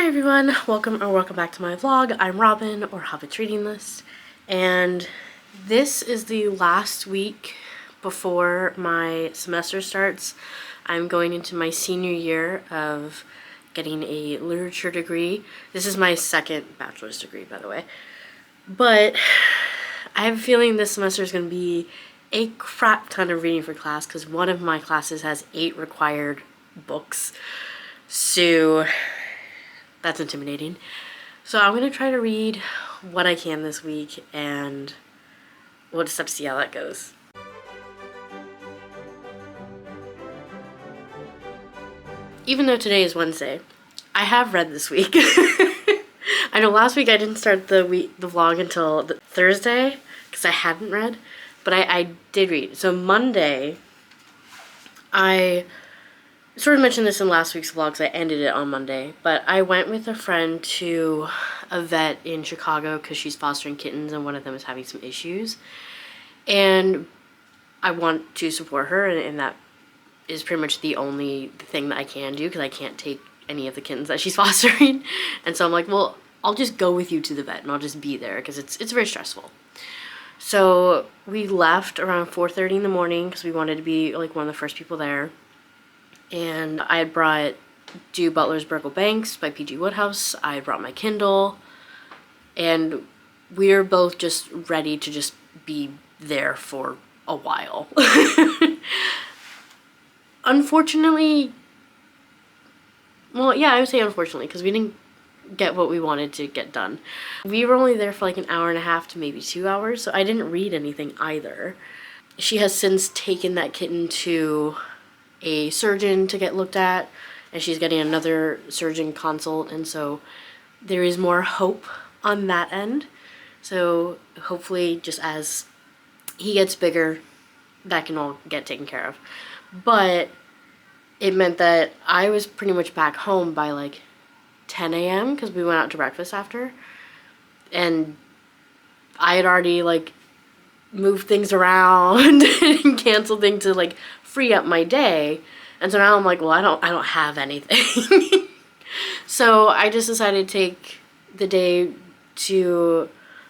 Hi everyone, welcome back to my vlog. I'm Robin, or Hobbit's reading list, and this is the last week before my semester starts. I'm going into my senior year of getting a literature degree. This is my second bachelor's degree, by the way. But I have a feeling this semester is going to be a crap ton of reading for class because one of my classes has 8 required books. So that's intimidating. So I'm going to try to read what I can this week, and we'll just have to see how that goes. Even though today is Wednesday, I have read this week. I know last week I didn't start the vlog until Thursday because I hadn't read, but I did read. So Monday, I sort of mentioned this in last week's vlog because I ended it on Monday, but I went with a friend to a vet in Chicago because she's fostering kittens and one of them is having some issues. And I want to support her, and that is pretty much the only thing that I can do because I can't take any of the kittens that she's fostering. And so I'm like, well, I'll just go with you to the vet and I'll just be there because it's very stressful. So we left around 4:30 in the morning because we wanted to be like one of the first people there. And I had brought Butlers, Burgle by P.G. Wodehouse. I had brought my Kindle. And we were both just ready to just be there for a while. Unfortunately, well, yeah, I would say unfortunately, because we didn't get what we wanted to get done. We were only there for like an hour and a half to maybe 2 hours, so I didn't read anything either. She has since taken that kitten to a surgeon to get looked at, and she's getting another surgeon consult, and so there is more hope on that end. So hopefully just as he gets bigger, that can all get taken care of. But it meant that I was pretty much back home by like 10 a.m. because we went out to breakfast after, and I had already like moved things around and canceled things to like free up my day. And so now I'm like, well, I don't have anything. So I just decided to take the day to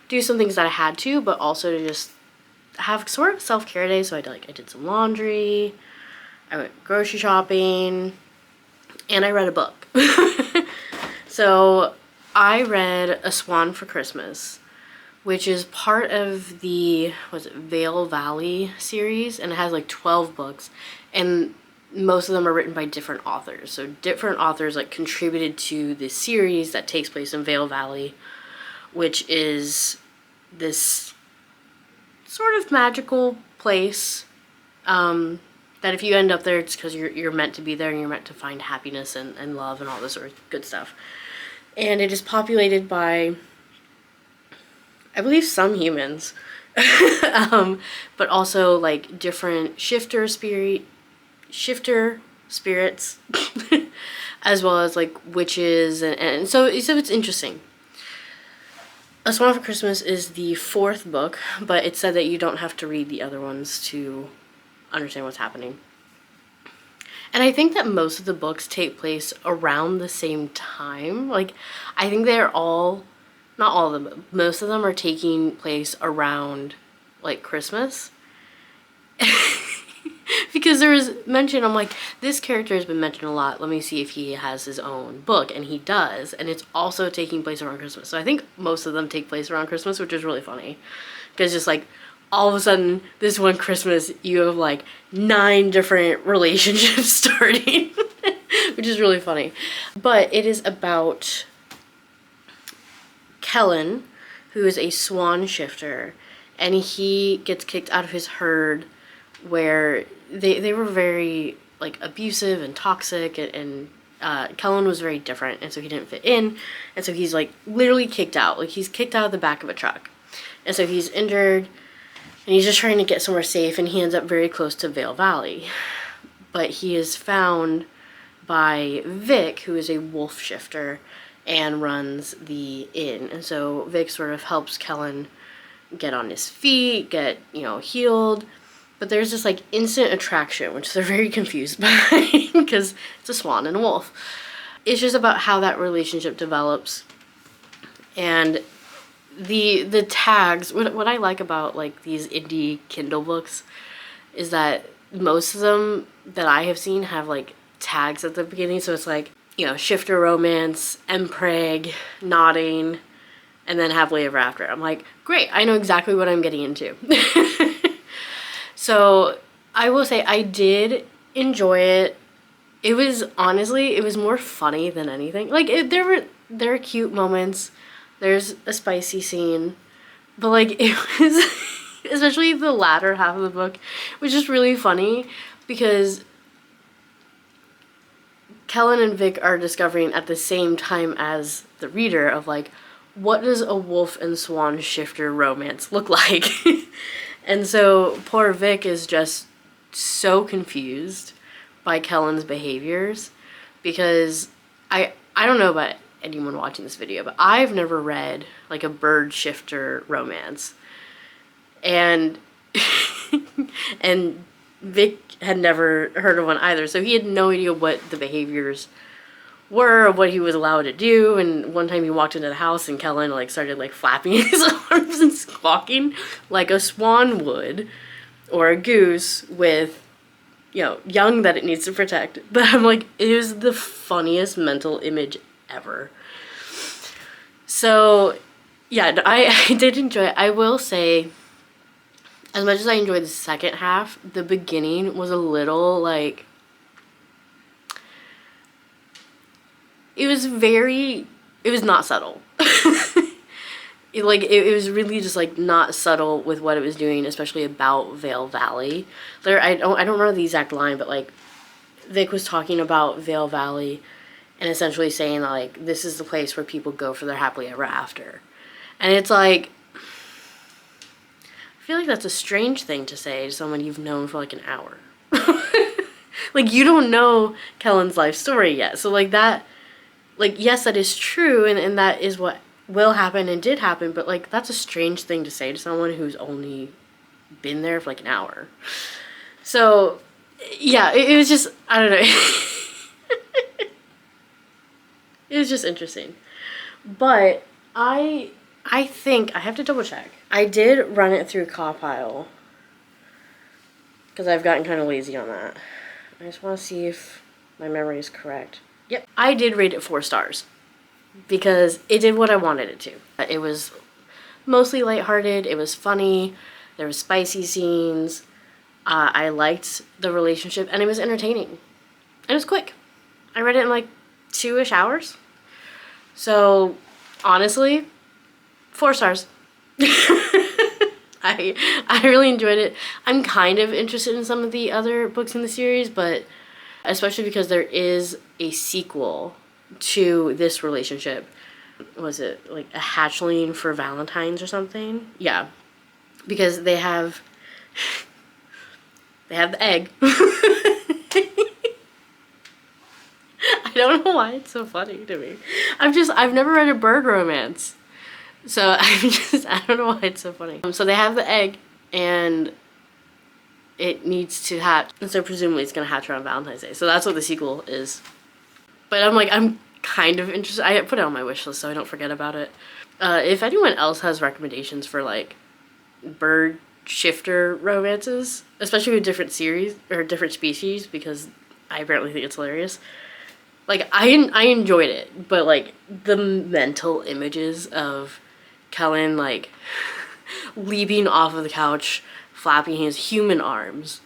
do some things that I had to, but also to just have sort of self-care day. So I did some laundry, I went grocery shopping, and I read a book. So I read A Swan for Christmas, which is part of the, Vale Valley series, and it has like 12 books, and most of them are written by different authors. So different authors like contributed to this series that takes place in Vale Valley, which is this sort of magical place that if you end up there, it's because you're meant to be there and you're meant to find happiness and love and all this sort of good stuff. And it is populated by, I believe, some humans, but also like different shifter spirits, as well as like witches, and so it's interesting. A Swan for Christmas is the 4th book, but it said that you don't have to read the other ones to understand what's happening. And I think that most of the books take place around the same time. Like, I think they're all, not all of them, but most of them are taking place around, like, Christmas. Because there was mention, I'm like, this character has been mentioned a lot. Let me see if he has his own book. And he does. And it's also taking place around Christmas. So I think most of them take place around Christmas, which is really funny. Because just, like, all of a sudden, this one Christmas, you have, like, 9 different relationships starting. Which is really funny. But it is about Kellen, who is a swan shifter, and he gets kicked out of his herd where they were very like abusive and toxic, and Kellen was very different, and so he didn't fit in, and so he's like literally kicked out. Like, he's kicked out of the back of a truck, and so he's injured and he's just trying to get somewhere safe, and he ends up very close to Vale Valley. But he is found by Vic, who is a wolf shifter and runs the inn. And so Vic sort of helps Kellen get on his feet, get, healed. But there's this like instant attraction, which they're very confused by because it's a swan and a wolf. It's just about how that relationship develops. And the tags, what I like about like these indie Kindle books is that most of them that I have seen have like tags at the beginning. So it's like, you know, shifter romance, empreg, nodding, and then happily ever after. I'm like, great, I know exactly what I'm getting into. So I will say I did enjoy it. It was honestly, it was more funny than anything. Like there were cute moments. There's a spicy scene, but like it was, especially the latter half of the book, was just really funny because Kellen and Vic are discovering at the same time as the reader of like, what does a wolf and swan shifter romance look like? And so poor Vic is just so confused by Kellen's behaviors because I don't know about anyone watching this video, but I've never read like a bird shifter romance. And and Vic had never heard of one either, so he had no idea what the behaviors were, or what he was allowed to do. And one time he walked into the house and Kellen like started like flapping his arms and squawking like a swan would, or a goose with, you know, young that it needs to protect. But I'm like, it was the funniest mental image ever. So yeah, I did enjoy it. I will say, as much as I enjoyed the second half, the beginning was a little like, it was not subtle. It was really just like not subtle with what it was doing, especially about Vale Valley. I don't remember the exact line, but like Vic was talking about Vale Valley and essentially saying that like this is the place where people go for their happily ever after. And it's like, I feel like that's a strange thing to say to someone you've known for like an hour. Like, you don't know Kellen's life story yet. So like that, like, yes, that is true, and that is what will happen and did happen, but like that's a strange thing to say to someone who's only been there for like an hour. So yeah, it was just, I don't know. It was just interesting. But I think, I have to double check. I did run it through Compile because I've gotten kind of lazy on that. I just want to see if my memory is correct. Yep, I did rate it 4 stars because it did what I wanted it to. It was mostly lighthearted, it was funny, there was spicy scenes, I liked the relationship, and it was entertaining. And it was quick. I read it in like 2-ish hours. So, honestly, 4 stars. I really enjoyed it. I'm kind of interested in some of the other books in the series, but especially because there is a sequel to this relationship. Was it like a hatchling for Valentine's or something? Yeah, because they have the egg. I don't know why it's so funny to me. I've never read a bird romance, so I don't know why it's so funny. So they have the egg and it needs to hatch, and so presumably it's gonna hatch around Valentine's Day. So that's what the sequel is. But I'm kind of interested. I put it on my wish list so I don't forget about it. If anyone else has recommendations for like bird shifter romances, especially with different series or different species, because I apparently think it's hilarious. Like I enjoyed it, but like the mental images of Kellen like leaping off of the couch, flapping his human arms,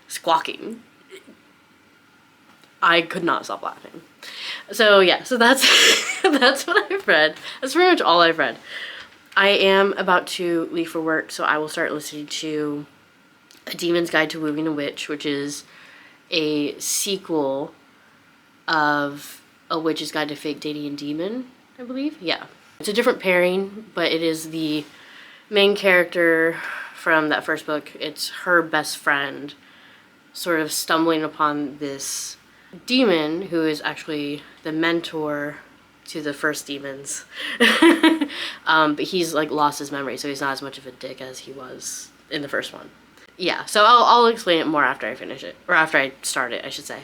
squawking, I could not stop laughing. So yeah, so that's that's what I've read. That's pretty much all I've read. I am about to leave for work, so I will start listening to A Demon's Guide to Wooing a Witch, which is a sequel of A Witch's Guide to Fake Dating a Demon, I believe. Yeah. It's a different pairing, but it is the main character from that first book. It's her best friend sort of stumbling upon this demon who is actually the mentor to the first demons. But he's like lost his memory, so he's not as much of a dick as he was in the first one. Yeah, so I'll explain it more after I finish it, or after I start it, I should say.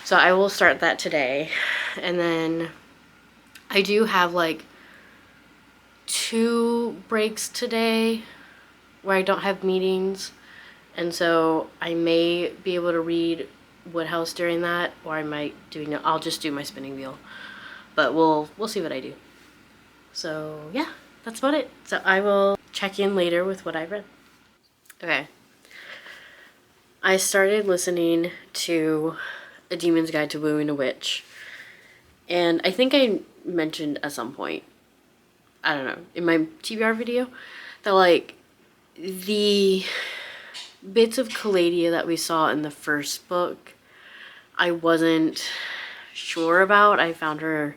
So I will start that today. And then I do have like 2 breaks today where I don't have meetings. And so I may be able to read Wodehouse during that, or I might I'll just do my spinning wheel. But we'll see what I do. So yeah, that's about it. So I will check in later with what I read. Okay. I started listening to A Demon's Guide to Wooing a Witch. And I think I mentioned at some point, I don't know, in my TBR video, that like the bits of Calladia that we saw in the first book, I wasn't sure about. I found her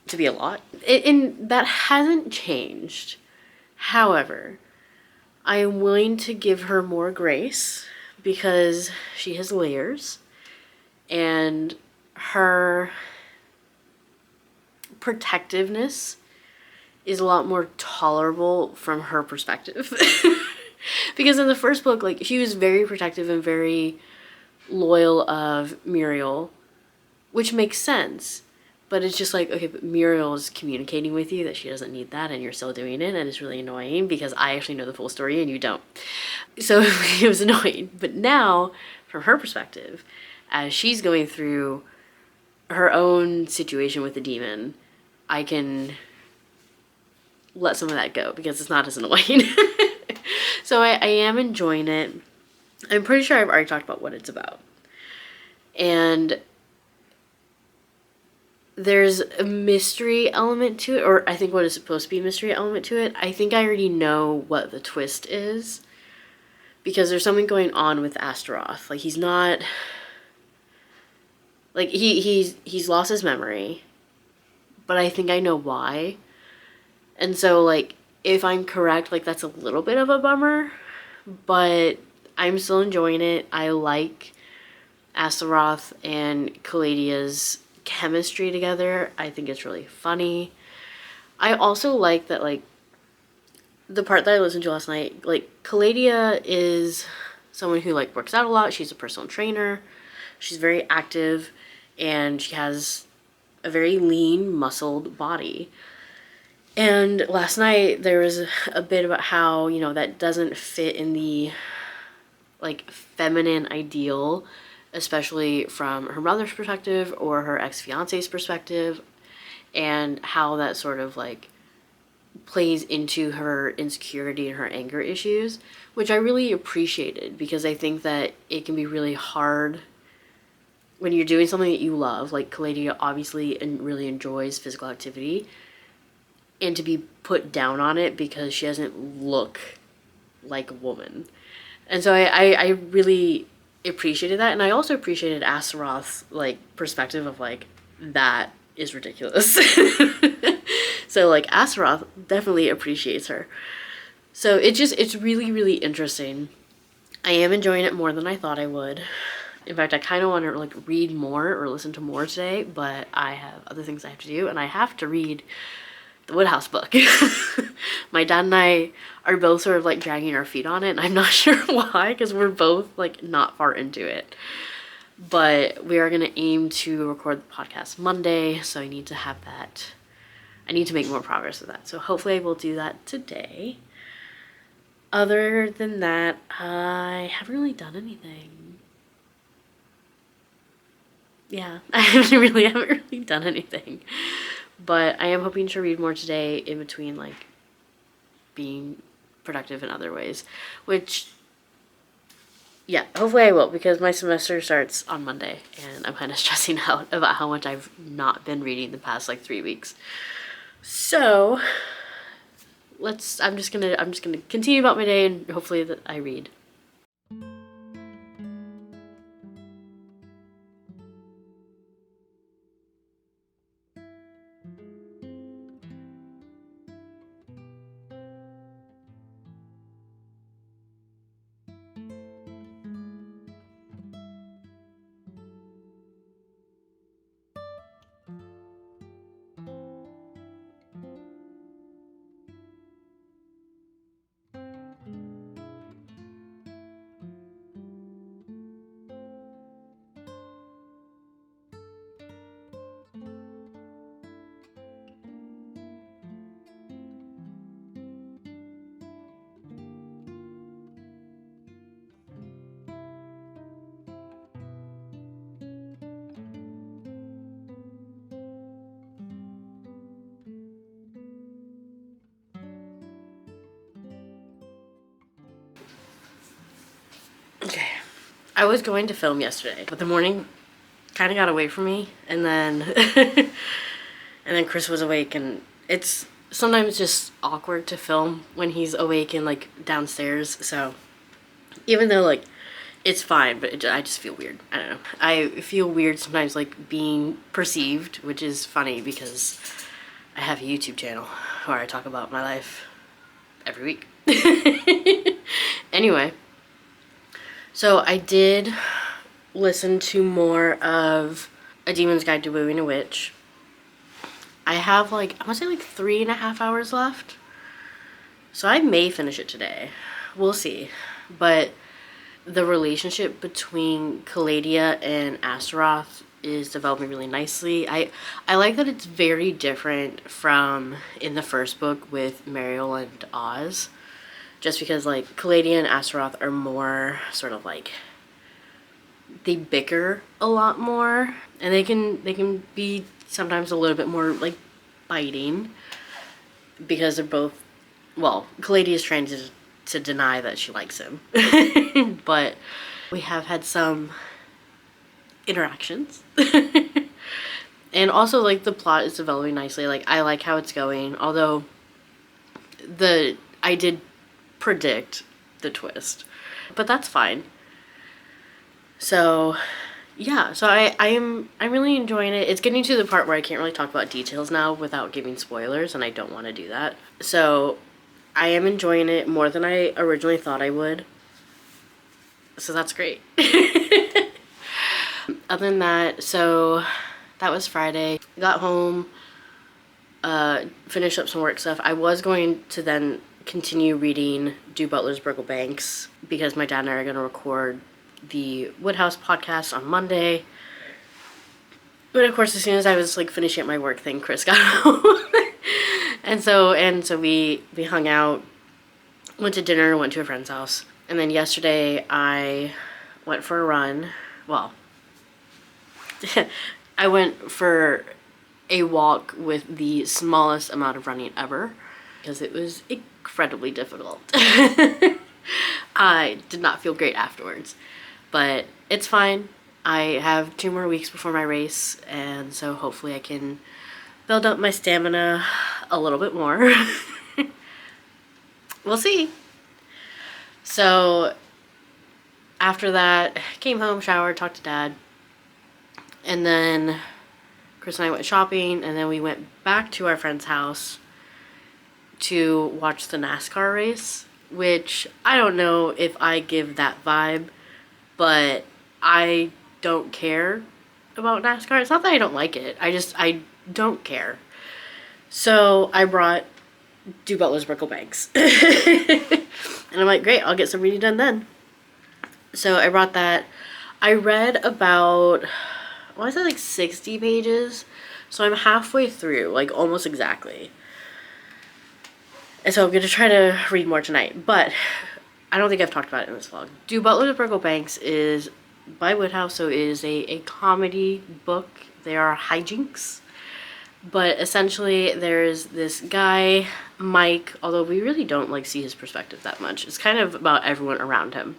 to be a lot. And that hasn't changed. However, I am willing to give her more grace because she has layers, and her protectiveness is a lot more tolerable from her perspective. Because in the first book, like, she was very protective and very loyal of Muriel, which makes sense. But it's just like, okay, but Muriel is communicating with you that she doesn't need that, and you're still doing it, and it's really annoying because I actually know the full story and you don't. So it was annoying. But now, from her perspective, as she's going through her own situation with the demon, I can let some of that go because it's not as annoying. So I am enjoying it. I'm pretty sure I've already talked about what it's about. And there's a mystery element to it, or I think what is supposed to be a mystery element to it. I think I already know what the twist is, because there's something going on with Astaroth. Like, he's not, like, he's lost his memory, but I think I know why. And so, like, if I'm correct, like, that's a little bit of a bummer, but I'm still enjoying it. I like Astaroth and Calladia's chemistry together. I think it's really funny. I also like that, like, the part that I listened to last night, like, Calladia is someone who, like, works out a lot. She's a personal trainer. She's very active, and she has a very lean, muscled body. And last night there was a bit about how, you know, that doesn't fit in the, like, feminine ideal, especially from her mother's perspective or her ex-fiance's perspective, and how that sort of, like, plays into her insecurity and her anger issues, which I really appreciated, because I think that it can be really hard when you're doing something that you love. Like, Calladia obviously really enjoys physical activity, and to be put down on it because she doesn't look like a woman. And so I really appreciated that. And I also appreciated Astaroth's, like, perspective of, like, that is ridiculous. So, like, Astaroth definitely appreciates her. So it's really, really interesting. I am enjoying it more than I thought I would. In fact, I kind of want to, like, read more or listen to more today, but I have other things I have to do, and I have to read the Wodehouse book. My dad and I are both sort of, like, dragging our feet on it, and I'm not sure why, because we're both, like, not far into it. But we are going to aim to record the podcast Monday, so I need to have that. I need to make more progress with that. So hopefully I will do that today. Other than that, I haven't really done anything. Yeah, I haven't really done anything. But I am hoping to read more today in between, like, being productive in other ways. Which, yeah, hopefully I will, because my semester starts on Monday, and I'm kind of stressing out about how much I've not been reading the past, like, 3 weeks. So, I'm just gonna continue about my day, and hopefully that I read. I was going to film yesterday, but the morning kind of got away from me, and then and then Chris was awake, and it's sometimes just awkward to film when he's awake and like downstairs. So even though like it's fine, but I just feel weird. I don't know. I feel weird sometimes like being perceived, which is funny because I have a YouTube channel where I talk about my life every week. Anyway, so I did listen to more of A Demon's Guide to Wooing a Witch. I have like, I want to say like 3.5 hours left. So I may finish it today. We'll see. But the relationship between Caladia and Astaroth is developing really nicely. I like that it's very different from in the first book with Mariel and Oz. Just because like Caladia and Astaroth are more sort of like, they bicker a lot more, and they can be sometimes a little bit more like biting because they're both, well, Caladia is trying to deny that she likes him. But we have had some interactions. And also like the plot is developing nicely. Like I like how it's going, although I did predict the twist, but that's fine. So yeah, so I'm really enjoying it. It's getting to the part where I can't really talk about details now without giving spoilers, and I don't want to do that. So I am enjoying it more than I originally thought I would. So that's great. Other than that, so that was Friday. Got home, finished up some work stuff. I was going to then continue reading Butlers, Burgle Banks because my dad and I are going to record the Wodehouse podcast on Monday. But of course, as soon as I was like finishing up my work thing, Chris got home. and so we hung out, went to dinner, went to a friend's house. And then yesterday I went for a run. Well, I went for a walk with the smallest amount of running ever because it was incredibly difficult. I did not feel great afterwards, but it's fine. I have 2 more weeks before my race, and so hopefully I can build up my stamina a little bit more. We'll see. So after that, came home, showered, talked to Dad, and then Chris and I went shopping, and then we went back to our friend's house to watch the NASCAR race, which I don't know if I give that vibe, but I don't care about NASCAR. It's not that I don't like it. I don't care. So I brought Butlers, Burgle Banks. And I'm like, great, I'll get some reading done then. So I brought that. I read about, I want to say like 60 pages. So I'm halfway through, like almost exactly. And so I'm going to try to read more tonight. But I don't think I've talked about it in this vlog. Butlers, Burgle Banks is by Wodehouse, so it is a comedy book. They are hijinks. But essentially there's this guy, Mike, although we really don't like see his perspective that much. It's kind of about everyone around him.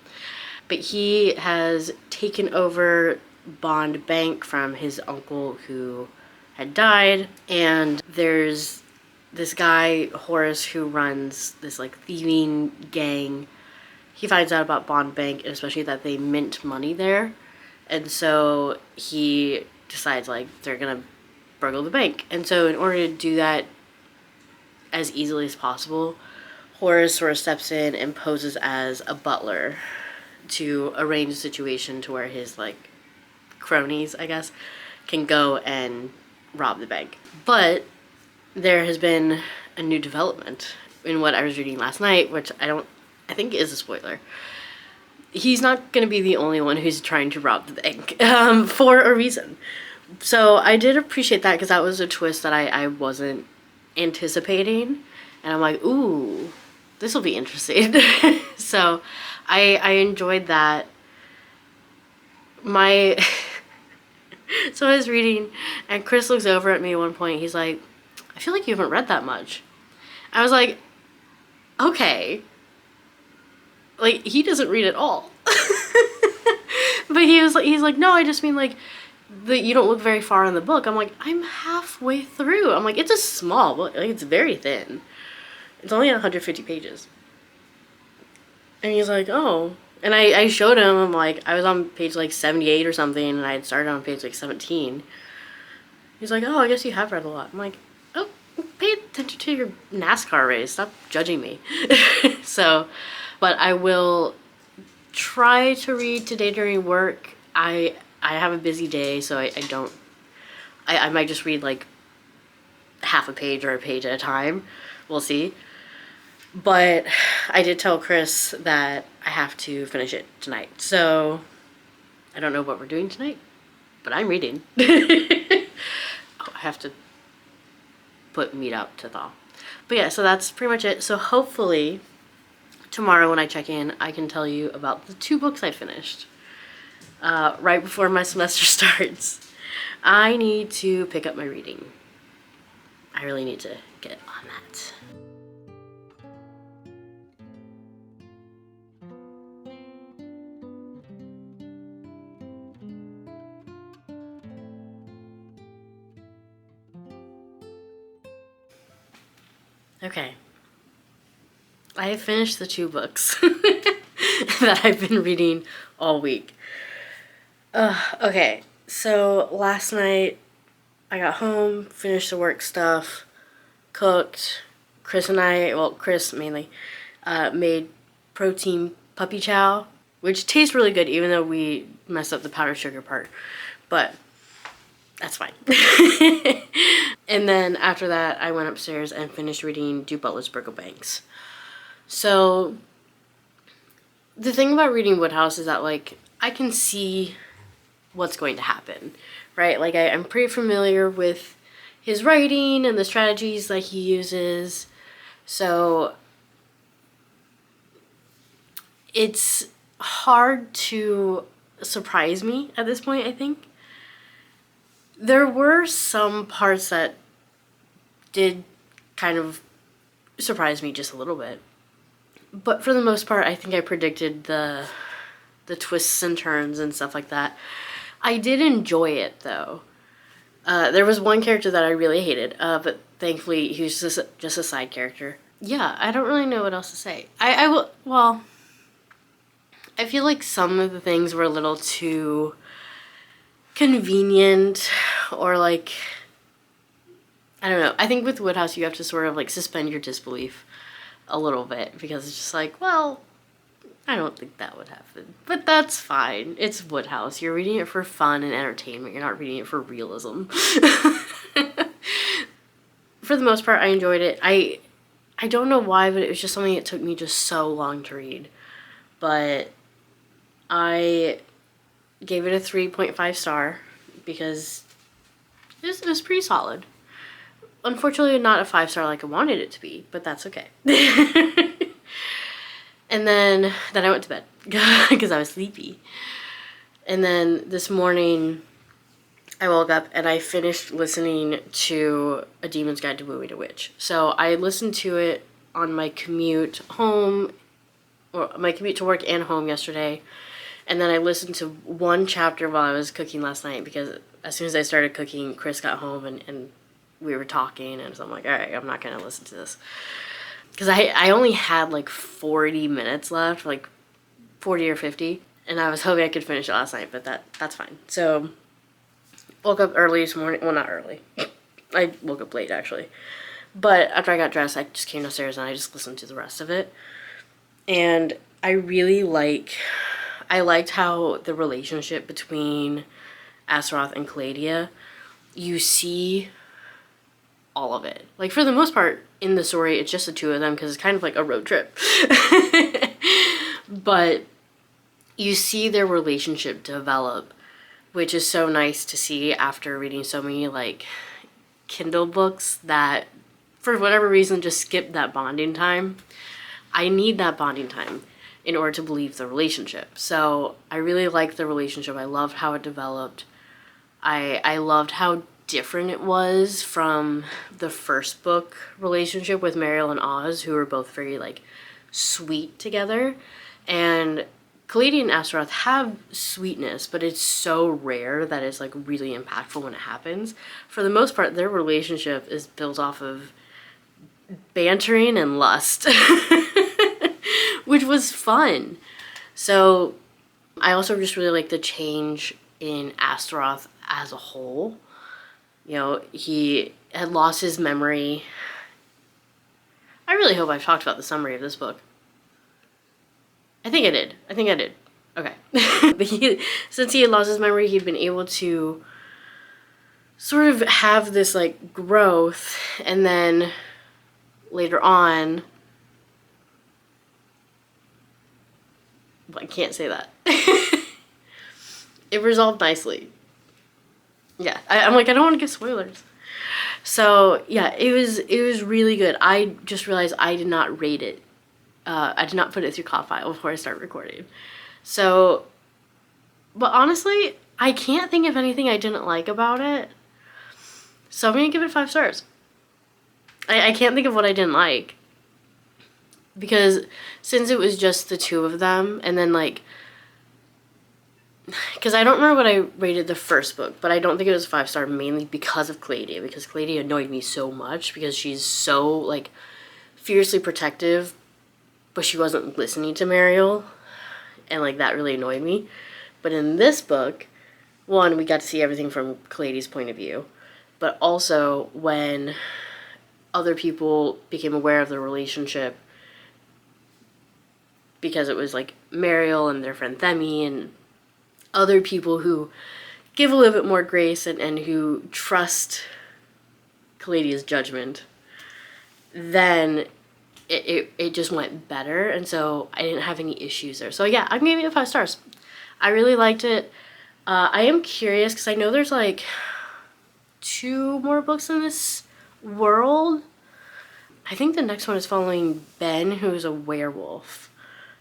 But he has taken over Bond Bank from his uncle who had died. And there's this guy, Horace, who runs this like thieving gang. He finds out about Bond Bank, and especially that they mint money there. And so he decides like they're gonna burgle the bank. And so in order to do that as easily as possible, Horace sort of steps in and poses as a butler to arrange a situation to where his like cronies, I guess, can go and rob the bank. But there has been a new development in what I was reading last night, which I think is a spoiler. He's not going to be the only one who's trying to rob the bank for a reason. So I did appreciate that because that was a twist that I wasn't anticipating. And I'm like, ooh, this will be interesting. So I enjoyed that. So I was reading, and Chris looks over at me at one point. He's like, I feel like you haven't read that much. I was like, okay. Like, he doesn't read at all. But he's like, no, I just mean like, you don't look very far in the book. I'm like, I'm halfway through. I'm like, it's a small book. Like, it's very thin. It's only 150 pages. And he's like, oh. And I showed him, I'm like, I was on page like 78 or something, and I had started on page like 17. He's like, oh, I guess you have read a lot. I'm like, oh, pay attention to your NASCAR race. Stop judging me. So, but I will try to read today during work. I have a busy day, so I might just read like half a page or a page at a time. We'll see. But I did tell Chris that I have to finish it tonight. So I don't know what we're doing tonight, but I'm reading. Oh, I have to put meat out to thaw. But yeah, so that's pretty much it. So hopefully tomorrow when I check in, I can tell you about the 2 books I finished right before my semester starts. I need to pick up my reading. I really need to get on that. Okay. I have finished the 2 books that I've been reading all week. Okay, so last night I got home, finished the work stuff, cooked. Chris and I, well, Chris mainly, made protein puppy chow, which tastes really good even though we messed up the powdered sugar part. But that's fine. And then after that, I went upstairs and finished reading Butlers, Burgle. So the thing about reading Wodehouse is that, like, I can see what's going to happen, right? Like, I'm pretty familiar with his writing and the strategies that he uses. So it's hard to surprise me at this point, I think. There were some parts that did kind of surprise me just a little bit. But for the most part, I think I predicted the twists and turns and stuff like that. I did enjoy it, though. There was one character that I really hated, but thankfully he was just a side character. Yeah, I don't really know what else to say. Well, I feel like some of the things were a little too convenient, or like, I don't know. I think with Wodehouse you have to sort of like suspend your disbelief a little bit, because it's just like, well, I don't think that would happen. But that's fine. It's Wodehouse. You're reading it for fun and entertainment. You're not reading it for realism. For the most part, I enjoyed it. I don't know why, but it was just something that took me just so long to read. But I gave it a 3.5 star because it was pretty solid. Unfortunately, not a 5 star like I wanted it to be, but that's okay. And then I went to bed because I was sleepy. And then this morning I woke up and I finished listening to A Demon's Guide to Wooing a Witch. So I listened to it on my commute home, or my commute to work and home yesterday. And then I listened to one chapter while I was cooking last night, because as soon as I started cooking, Chris got home and we were talking, and so I'm like, all right, I'm not going to listen to this. Because I only had like 40 minutes left, like 40 or 50, and I was hoping I could finish it last night, but that's fine. So, woke up early this morning. Well, not early. I woke up late, actually. But after I got dressed, I just came downstairs and I just listened to the rest of it. And I really I liked how the relationship between Astaroth and Calladia, you see all of it. Like, for the most part, in the story, it's just the 2 of them, because it's kind of like a road trip. But you see their relationship develop, which is so nice to see after reading so many, like, Kindle books that, for whatever reason, just skip that bonding time. I need that bonding time in order to believe the relationship. So I really liked the relationship. I loved how it developed. I loved how different it was from the first book relationship with Mariel and Oz, who were both very, like, sweet together. And Kaladi and Astaroth have sweetness, but it's so rare that it's like really impactful when it happens. For the most part, their relationship is built off of bantering and lust, which was fun. So I also just really like the change in Astaroth as a whole. You know, he had lost his memory. I really hope I've talked about the summary of this book. I think I did. Okay. But since he had lost his memory, he'd been able to sort of have this like growth, and then later on, I can't say that. It resolved nicely. Yeah, I'm like, I don't want to give spoilers. So yeah, it was really good. I just realized I did not rate it. I did not put it through File before I start recording. So, but honestly, I can't think of anything I didn't like about it. So I'm gonna give it 5 stars. I can't think of what I didn't like. Because since it was just the two of them, and then like, because I don't remember what I rated the first book, but I don't think it was 5-star mainly because of Kaladi, because Kaladi annoyed me so much because she's so like fiercely protective, but she wasn't listening to Mariel, and like that really annoyed me. But in this book, one, we got to see everything from Kaladi's point of view, but also when other people became aware of the relationship, because it was like Mariel and their friend Themi and other people who give a little bit more grace and who trust Kaladi's judgment, then it just went better, and so I didn't have any issues there. So yeah, I'm giving it 5 stars. I really liked it. I am curious because I know there's like 2 more books in this world. I think the next one is following Ben, who's a werewolf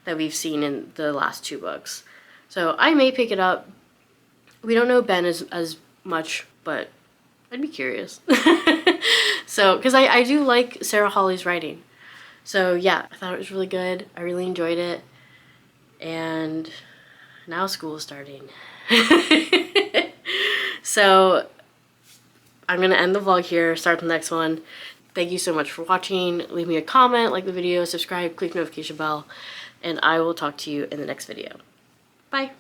that we've seen in the last 2 books. So I may pick it up. We don't know Ben as much, but I'd be curious. So, because I do like Sarah Hawley's writing. So yeah, I thought it was really good. I really enjoyed it. And now school is starting. So I'm going to end the vlog here, start the next one. Thank you so much for watching. Leave me a comment, like the video, subscribe, click the notification bell, and I will talk to you in the next video. Bye.